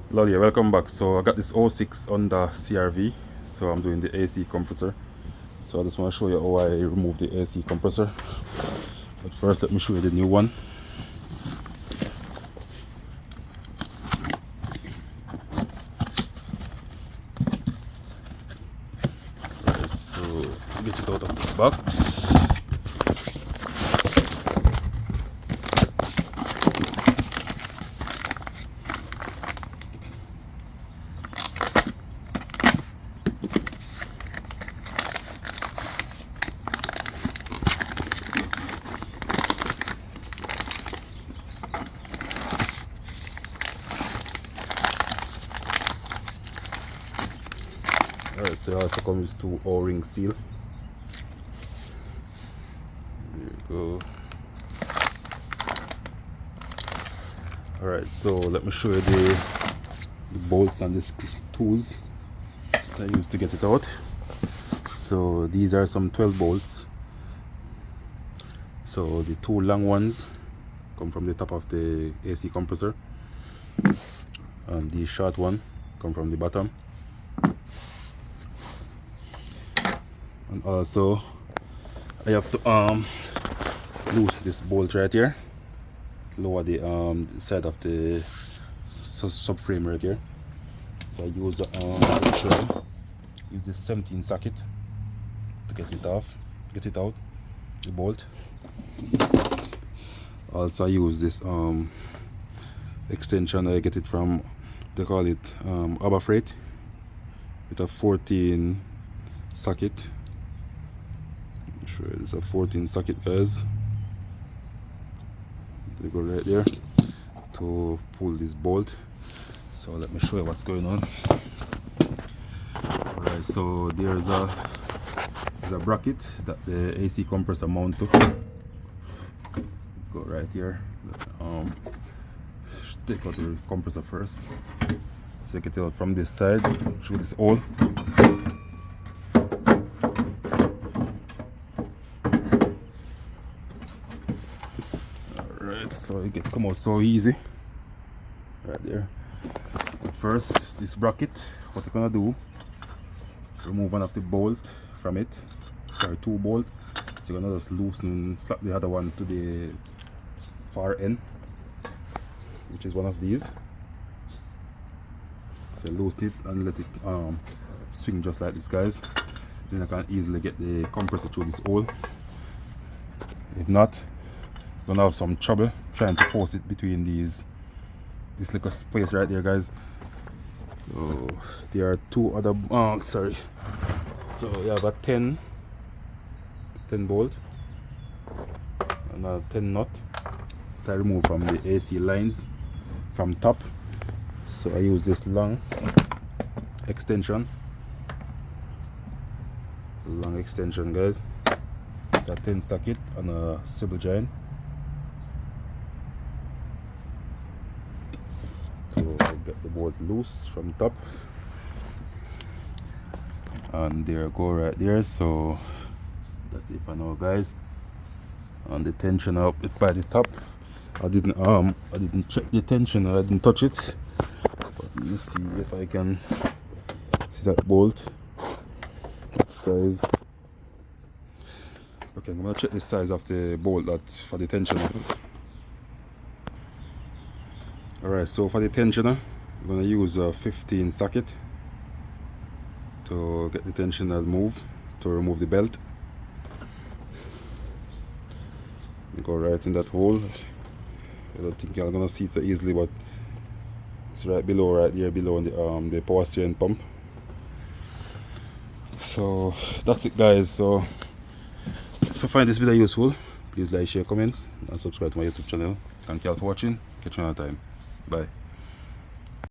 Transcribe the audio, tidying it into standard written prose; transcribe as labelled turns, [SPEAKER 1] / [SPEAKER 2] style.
[SPEAKER 1] Hello there, welcome back. So I got this 06 under CRV, so I'm doing the AC compressor. So I just want to show you how I remove the AC compressor. But first let me show you the new one. Right, so get it out of the box. Alright, so it also comes with two O-ring seal. There you go. Alright, so let me show you the bolts and the tools that I used to get it out. So these are some 12 bolts. So the two long ones come from the top of the AC compressor, and the short one come from the bottom. And also I have to loosen this bolt right here, lower the side of the subframe right here. So I use this 17 socket to get it out, the bolt. Also I use this extension. I get it from, they call it Abba Freight, with a 14 socket. I'm sure it's a 14 socket, guys. They go right there to pull this bolt. So let me show you what's going on. Alright, so there's a bracket that the AC compressor mount to. Let's go right here. Take out the compressor first. Take it out from this side through this hole. Alright, so it gets come out so easy. Right there. But first, this bracket, what you're gonna do, remove one of the bolt from it. Sorry, two bolts. So you're gonna just loosen, slap the other one to the far end, which is one of these. So loosen it and let it swing just like this, guys. Then I can easily get the compressor through this hole. If not, you're gonna have some trouble trying to force it between this little space right there, guys. So there are two other so you have a 10 bolt and a 10 nut that I remove from the AC lines from top. So I use this long extension, guys. That 10 socket and a swivel joint. So I get the bolt loose from top, and there go right there. So that's it for now, guys. And the tension up it by the top. I didn't check the tension. I didn't touch it. But let me see if I can see that bolt. That size. Okay, I'm gonna check the size of the bolt that for the tensioner. Alright, so for the tensioner, I'm gonna use a 15 socket to get the tensioner moved, to remove the belt. Go right in that hole. I don't think you're gonna see it so easily, but it's right below, right there below the power steering pump. So that's it, guys. So if you find this video useful, please like, share, comment and subscribe to my YouTube channel. Thank you all for watching. Catch you another time. Bye.